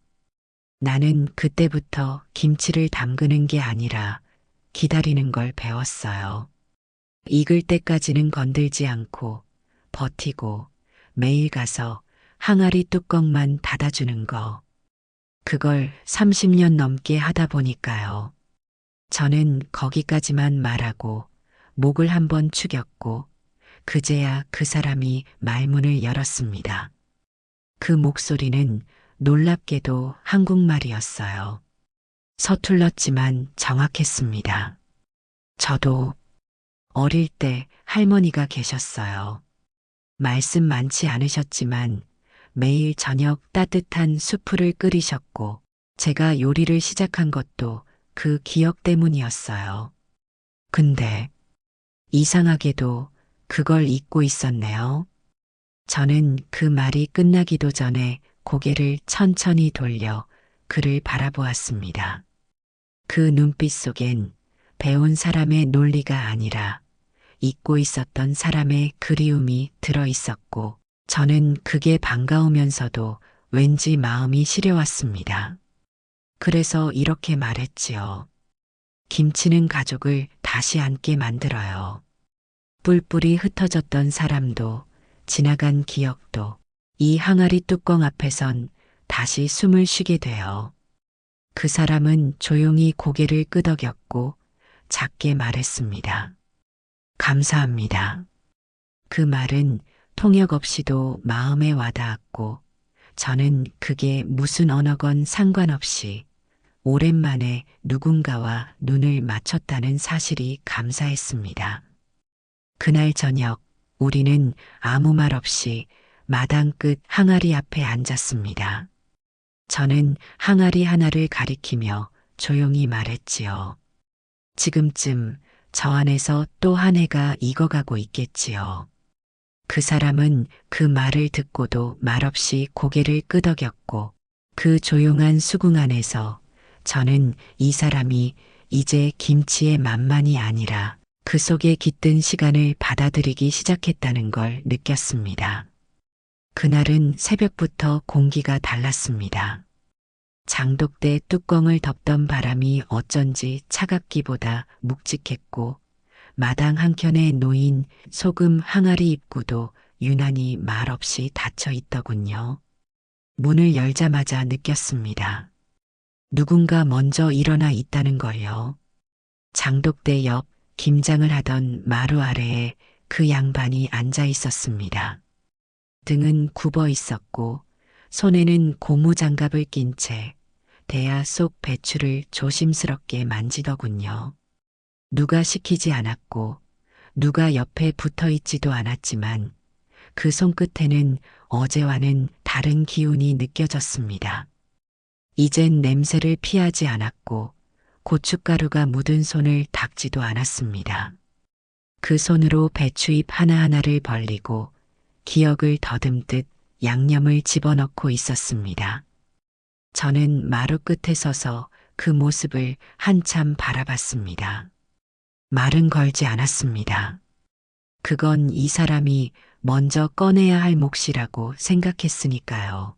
나는 그때부터 김치를 담그는 게 아니라 기다리는 걸 배웠어요. 익을 때까지는 건들지 않고 버티고 매일 가서 항아리 뚜껑만 닫아주는 거. 그걸 30년 넘게 하다 보니까요. 저는 거기까지만 말하고 목을 한번 축였고 그제야 그 사람이 말문을 열었습니다. 그 목소리는 놀랍게도 한국말이었어요. 서툴렀지만 정확했습니다. 저도 어릴 때 할머니가 계셨어요. 말씀 많지 않으셨지만 매일 저녁 따뜻한 수프를 끓이셨고 제가 요리를 시작한 것도 그 기억 때문이었어요. 근데 이상하게도 그걸 잊고 있었네요. 저는 그 말이 끝나기도 전에 고개를 천천히 돌려 그를 바라보았습니다. 그 눈빛 속엔 배운 사람의 논리가 아니라 잊고 있었던 사람의 그리움이 들어 있었고 저는 그게 반가우면서도 왠지 마음이 시려왔습니다. 그래서 이렇게 말했지요. 김치는 가족을 다시 앉게 만들어요. 뿔뿔이 흩어졌던 사람도 지나간 기억도 이 항아리 뚜껑 앞에선 다시 숨을 쉬게 돼요. 그 사람은 조용히 고개를 끄덕였고 작게 말했습니다. 감사합니다. 그 말은 통역 없이도 마음에 와닿았고 저는 그게 무슨 언어건 상관없이 오랜만에 누군가와 눈을 맞췄다는 사실이 감사했습니다. 그날 저녁 우리는 아무 말 없이 마당 끝 항아리 앞에 앉았습니다. 저는 항아리 하나를 가리키며 조용히 말했지요. 지금쯤 저 안에서 또 한 해가 익어가고 있겠지요. 그 사람은 그 말을 듣고도 말없이 고개를 끄덕였고 그 조용한 수궁 안에서 저는 이 사람이 이제 김치의 맛만이 아니라 그 속에 깃든 시간을 받아들이기 시작했다는 걸 느꼈습니다. 그날은 새벽부터 공기가 달랐습니다. 장독대 뚜껑을 덮던 바람이 어쩐지 차갑기보다 묵직했고 마당 한켠에 놓인 소금 항아리 입구도 유난히 말없이 닫혀 있더군요. 문을 열자마자 느꼈습니다. 누군가 먼저 일어나 있다는 걸요. 장독대 옆 김장을 하던 마루 아래에 그 양반이 앉아 있었습니다. 등은 굽어 있었고 손에는 고무장갑을 낀 채 대야 속 배추를 조심스럽게 만지더군요. 누가 시키지 않았고 누가 옆에 붙어 있지도 않았지만 그 손끝에는 어제와는 다른 기운이 느껴졌습니다. 이젠 냄새를 피하지 않았고 고춧가루가 묻은 손을 닦지도 않았습니다. 그 손으로 배추잎 하나하나를 벌리고 기억을 더듬듯 양념을 집어넣고 있었습니다. 저는 마루 끝에 서서 그 모습을 한참 바라봤습니다. 말은 걸지 않았습니다. 그건 이 사람이 먼저 꺼내야 할 몫이라고 생각했으니까요.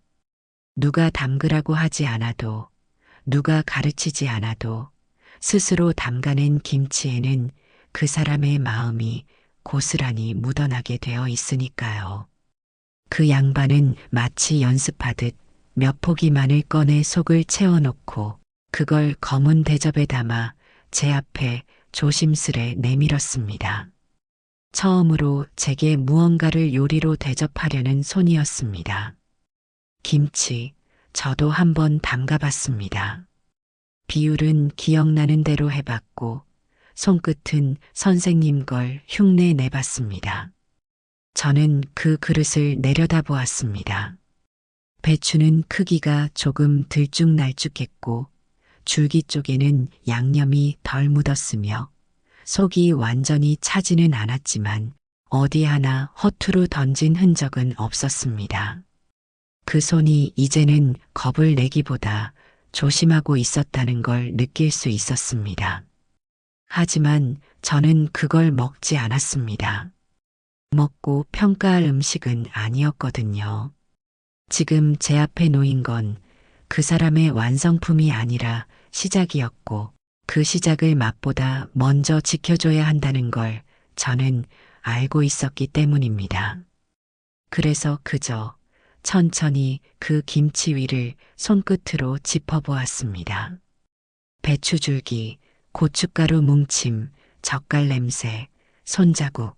누가 담그라고 하지 않아도, 누가 가르치지 않아도 스스로 담가낸 김치에는 그 사람의 마음이 고스란히 묻어나게 되어 있으니까요. 그 양반은 마치 연습하듯 몇 포기 마늘 꺼내 속을 채워놓고 그걸 검은 대접에 담아 제 앞에 조심스레 내밀었습니다. 처음으로 제게 무언가를 요리로 대접하려는 손이었습니다. 김치, 저도 한번 담가봤습니다. 비율은 기억나는 대로 해봤고, 손끝은 선생님 걸 흉내 내봤습니다. 저는 그 그릇을 내려다보았습니다. 배추는 크기가 조금 들쭉날쭉했고, 줄기 쪽에는 양념이 덜 묻었으며, 속이 완전히 차지는 않았지만, 어디 하나 허투루 던진 흔적은 없었습니다. 그 손이 이제는 겁을 내기보다 조심하고 있었다는 걸 느낄 수 있었습니다. 하지만 저는 그걸 먹지 않았습니다. 먹고 평가할 음식은 아니었거든요. 지금 제 앞에 놓인 건 그 사람의 완성품이 아니라 시작이었고 그 시작을 맛보다 먼저 지켜줘야 한다는 걸 저는 알고 있었기 때문입니다. 그래서 그저 천천히 그 김치 위를 손끝으로 짚어보았습니다. 배추줄기, 고춧가루 뭉침, 젓갈 냄새, 손자국.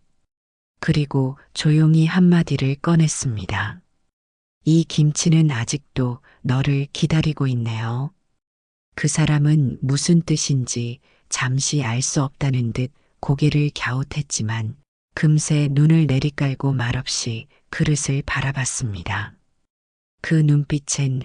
그리고 조용히 한마디를 꺼냈습니다. 이 김치는 아직도 너를 기다리고 있네요. 그 사람은 무슨 뜻인지 잠시 알 수 없다는 듯 고개를 갸웃했지만 금세 눈을 내리깔고 말없이 그릇을 바라봤습니다. 그 눈빛엔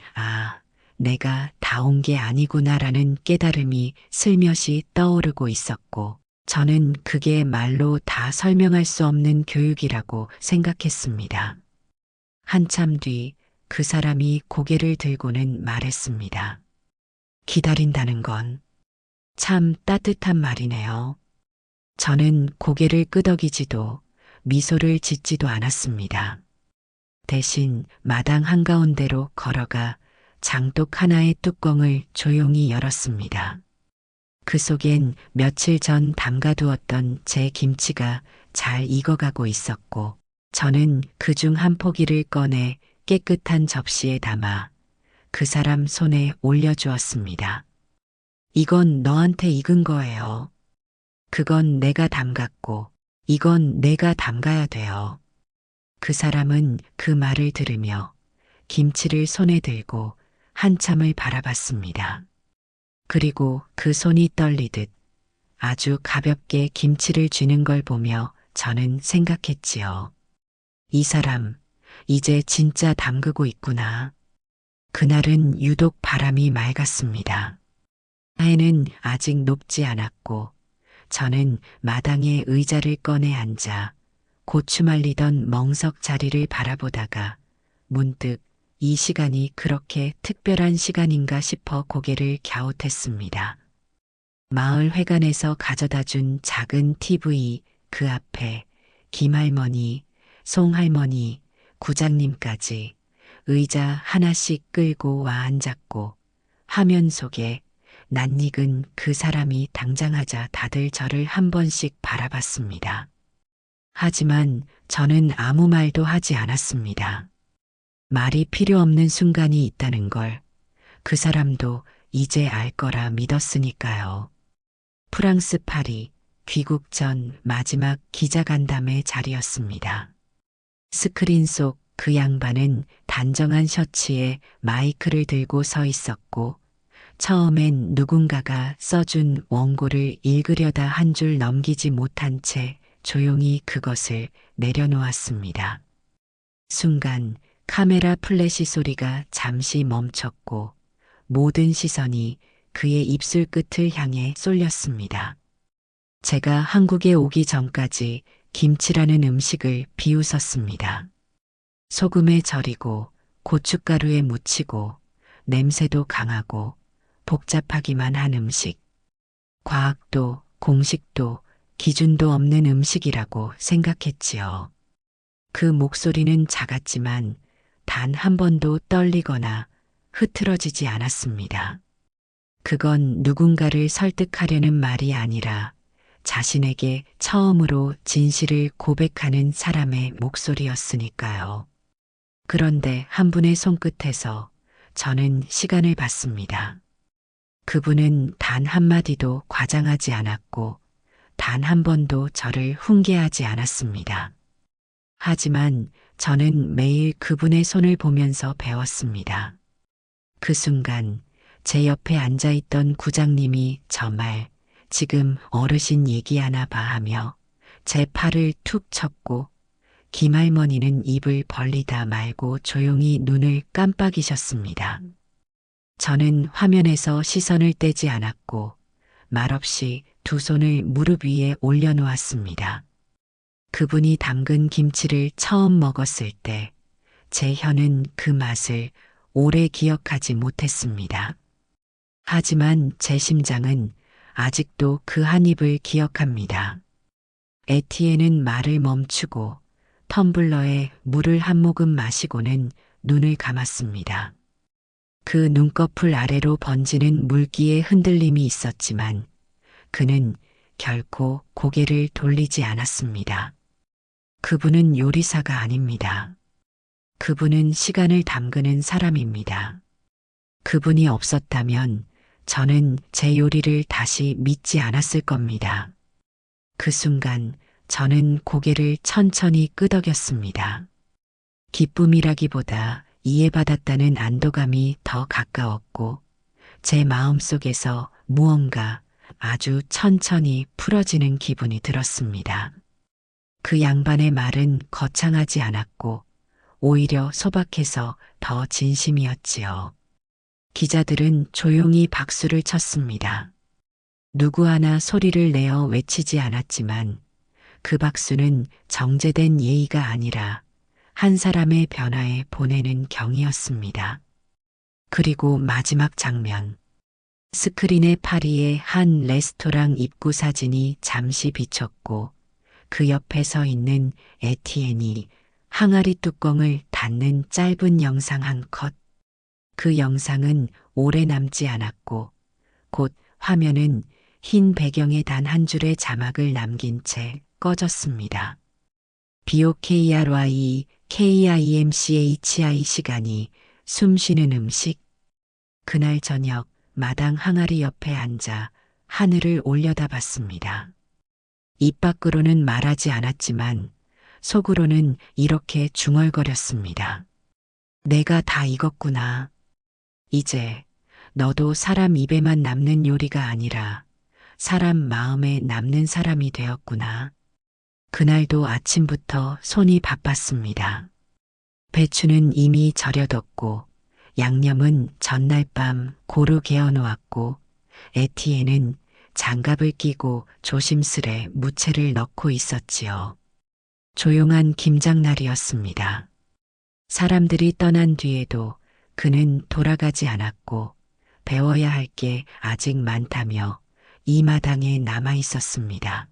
내가 다 온 게 아니구나라는 깨달음이 슬며시 떠오르고 있었고 저는 그게 말로 다 설명할 수 없는 교육이라고 생각했습니다. 한참 뒤 그 사람이 고개를 들고는 말했습니다. 기다린다는 건 참 따뜻한 말이네요. 저는 고개를 끄덕이지도 미소를 짓지도 않았습니다. 대신 마당 한가운데로 걸어가 장독 하나의 뚜껑을 조용히 열었습니다. 그 속엔 며칠 전 담가두었던 제 김치가 잘 익어가고 있었고 저는 그중 한 포기를 꺼내 깨끗한 접시에 담아 그 사람 손에 올려주었습니다. 이건 너한테 익은 거예요. 그건 내가 담갔고 이건 내가 담가야 돼요. 그 사람은 그 말을 들으며 김치를 손에 들고 한참을 바라봤습니다. 그리고 그 손이 떨리듯 아주 가볍게 김치를 쥐는 걸 보며 저는 생각했지요. 이 사람, 이제 진짜 담그고 있구나. 그날은 유독 바람이 맑았습니다. 해는 아직 높지 않았고 저는 마당에 의자를 꺼내 앉아 고추 말리던 멍석 자리를 바라보다가 문득 이 시간이 그렇게 특별한 시간인가 싶어 고개를 갸웃했습니다. 마을 회관에서 가져다 준 작은 TV 그 앞에 김할머니, 송할머니, 구장님까지 의자 하나씩 끌고 와 앉았고 화면 속에 낯익은 그 사람이 당장하자 다들 저를 한 번씩 바라봤습니다. 하지만 저는 아무 말도 하지 않았습니다. 말이 필요 없는 순간이 있다는 걸 그 사람도 이제 알 거라 믿었으니까요. 프랑스 파리 귀국 전 마지막 기자간담회 자리였습니다. 스크린 속 그 양반은 단정한 셔츠에 마이크를 들고 서 있었고 처음엔 누군가가 써준 원고를 읽으려다 한 줄 넘기지 못한 채 조용히 그것을 내려놓았습니다. 순간 카메라 플래시 소리가 잠시 멈췄고 모든 시선이 그의 입술 끝을 향해 쏠렸습니다. 제가 한국에 오기 전까지 김치라는 음식을 비웃었습니다. 소금에 절이고 고춧가루에 묻히고 냄새도 강하고 복잡하기만 한 음식. 과학도 공식도 기준도 없는 음식이라고 생각했지요. 그 목소리는 작았지만 단 한 번도 떨리거나 흐트러지지 않았습니다. 그건 누군가를 설득하려는 말이 아니라 자신에게 처음으로 진실을 고백하는 사람의 목소리였으니까요. 그런데 한 분의 손끝에서 저는 시간을 봤습니다. 그분은 단 한마디도 과장하지 않았고 단 한 번도 저를 훈계하지 않았습니다. 하지만 저는 매일 그분의 손을 보면서 배웠습니다. 그 순간 제 옆에 앉아있던 구장님이 저 말, 지금 어르신 얘기하나 봐 하며 제 팔을 툭 쳤고 김할머니는 입을 벌리다 말고 조용히 눈을 깜빡이셨습니다. 저는 화면에서 시선을 떼지 않았고 말없이 두 손을 무릎 위에 올려놓았습니다. 그분이 담근 김치를 처음 먹었을 때 제 혀는 그 맛을 오래 기억하지 못했습니다. 하지만 제 심장은 아직도 그 한 입을 기억합니다. 에티엔은 말을 멈추고 텀블러에 물을 한 모금 마시고는 눈을 감았습니다. 그 눈꺼풀 아래로 번지는 물기의 흔들림이 있었지만 그는 결코 고개를 돌리지 않았습니다. 그분은 요리사가 아닙니다. 그분은 시간을 담그는 사람입니다. 그분이 없었다면 저는 제 요리를 다시 믿지 않았을 겁니다. 그 순간 저는 고개를 천천히 끄덕였습니다. 기쁨이라기보다 이해받았다는 안도감이 더 가까웠고 제 마음속에서 무언가 아주 천천히 풀어지는 기분이 들었습니다. 그 양반의 말은 거창하지 않았고 오히려 소박해서 더 진심이었지요. 기자들은 조용히 박수를 쳤습니다. 누구 하나 소리를 내어 외치지 않았지만 그 박수는 정제된 예의가 아니라 한 사람의 변화에 보내는 경이었습니다. 그리고 마지막 장면. 스크린의 파리의 한 레스토랑 입구 사진이 잠시 비쳤고 그 옆에 서 있는 에티엔이 항아리 뚜껑을 닫는 짧은 영상 한 컷. 그 영상은 오래 남지 않았고 곧 화면은 흰 배경에 단 한 줄의 자막을 남긴 채 꺼졌습니다. BOKRY KIMCHI 시간이 숨쉬는 음식. 그날 저녁 마당 항아리 옆에 앉아 하늘을 올려다봤습니다. 입 밖으로는 말하지 않았지만 속으로는 이렇게 중얼거렸습니다. 내가 다 익었구나. 이제 너도 사람 입에만 남는 요리가 아니라 사람 마음에 남는 사람이 되었구나. 그날도 아침부터 손이 바빴습니다. 배추는 이미 절여뒀고 양념은 전날 밤 고루 개어놓았고 에티엔은 장갑을 끼고 조심스레 무채를 넣고 있었지요. 조용한 김장날이었습니다. 사람들이 떠난 뒤에도 그는 돌아가지 않았고 배워야 할 게 아직 많다며 이 마당에 남아 있었습니다.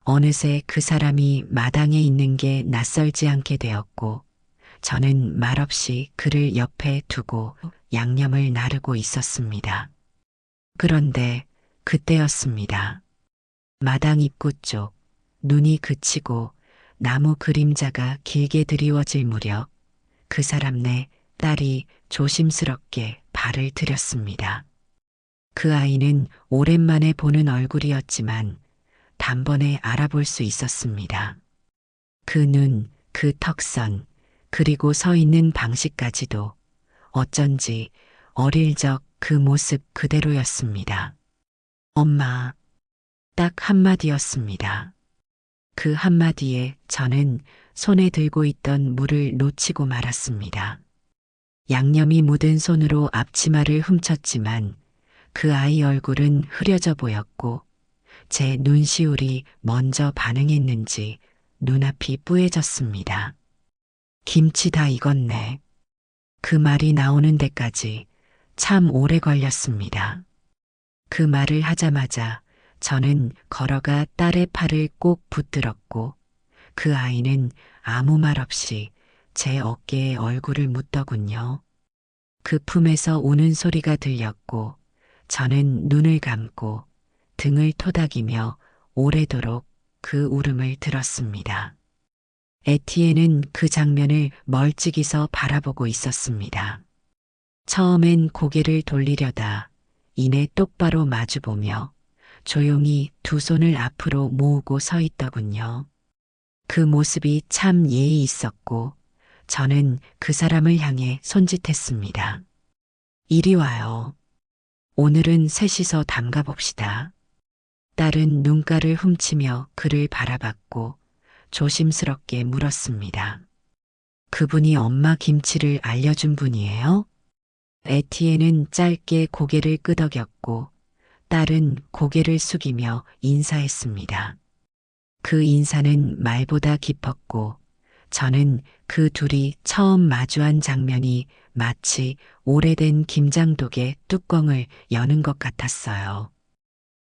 어느새 그 사람이 마당에 있는 게 낯설지 않게 되었고 저는 말없이 그를 옆에 두고 양념을 나르고 있었습니다. 그런데 그때였습니다. 마당 입구 쪽 눈이 그치고 나무 그림자가 길게 드리워질 무렵 그 사람 네 딸이 조심스럽게 발을 들였습니다. 그 아이는 오랜만에 보는 얼굴이었지만 단번에 알아볼 수 있었습니다. 그 눈, 그 턱선, 그리고 서 있는 방식까지도 어쩐지 어릴 적 그 모습 그대로였습니다. 엄마. 딱 한마디였습니다. 그 한마디에 저는 손에 들고 있던 물을 놓치고 말았습니다. 양념이 묻은 손으로 앞치마를 훔쳤지만 그 아이 얼굴은 흐려져 보였고 제 눈시울이 먼저 반응했는지 눈앞이 뿌얘졌습니다. 김치 다 익었네. 그 말이 나오는 데까지 참 오래 걸렸습니다. 그 말을 하자마자 저는 걸어가 딸의 팔을 꼭 붙들었고 그 아이는 아무 말 없이 제 어깨에 얼굴을 묻더군요. 그 품에서 우는 소리가 들렸고 저는 눈을 감고 등을 토닥이며 오래도록 그 울음을 들었습니다. 에티엔은 그 장면을 멀찍이서 바라보고 있었습니다. 처음엔 고개를 돌리려다 이내 똑바로 마주보며 조용히 두 손을 앞으로 모으고 서 있더군요. 그 모습이 참 예의 있었고 저는 그 사람을 향해 손짓했습니다. 이리 와요. 오늘은 셋이서 담가봅시다. 딸은 눈가를 훔치며 그를 바라봤고 조심스럽게 물었습니다. 그분이 엄마 김치를 알려준 분이에요? 에티엔은 짧게 고개를 끄덕였고 딸은 고개를 숙이며 인사했습니다. 그 인사는 말보다 깊었고 저는 그 둘이 처음 마주한 장면이 마치 오래된 김장독의 뚜껑을 여는 것 같았어요.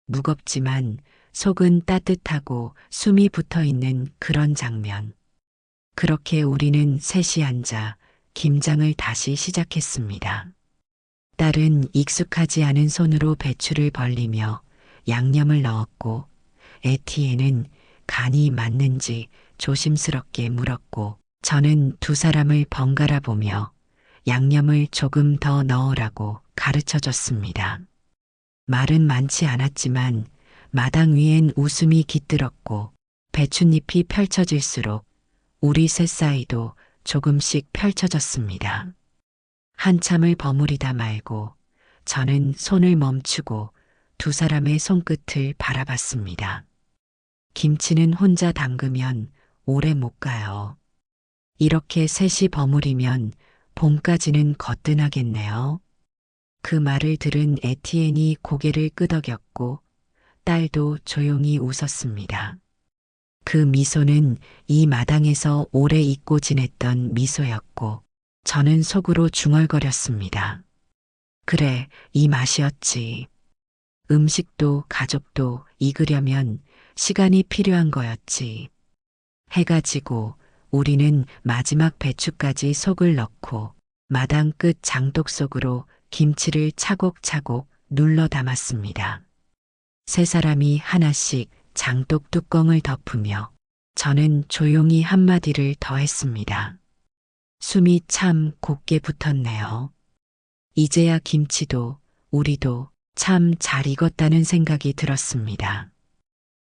무겁지만 속은 따뜻하고 숨이 붙어 있는 그런 장면. 그렇게 우리는 셋이 앉아 김장을 다시 시작했습니다. 딸은 익숙하지 않은 손으로 배추를 벌리며 양념을 넣었고 에티에는 간이 맞는지 조심스럽게 물었고 저는 두 사람을 번갈아 보며 양념을 조금 더 넣으라고 가르쳐 줬습니다. 말은 많지 않았지만 마당 위엔 웃음이 깃들었고 배춧잎이 펼쳐질수록 우리 셋 사이도 조금씩 펼쳐졌습니다. 한참을 버무리다 말고 저는 손을 멈추고 두 사람의 손끝을 바라봤습니다. 김치는 혼자 담그면 오래 못 가요. 이렇게 셋이 버무리면 봄까지는 거뜬하겠네요. 그 말을 들은 에티엔이 고개를 끄덕였고 딸도 조용히 웃었습니다. 그 미소는 이 마당에서 오래 잊고 지냈던 미소였고 저는 속으로 중얼거렸습니다. 그래, 이 맛이었지. 음식도 가족도 익으려면 시간이 필요한 거였지. 해가 지고 우리는 마지막 배추까지 속을 넣고 마당 끝 장독 속으로 김치를 차곡차곡 눌러 담았습니다. 세 사람이 하나씩 장독 뚜껑을 덮으며 저는 조용히 한마디를 더 했습니다. 숨이 참 곱게 붙었네요. 이제야 김치도 우리도 참 잘 익었다는 생각이 들었습니다.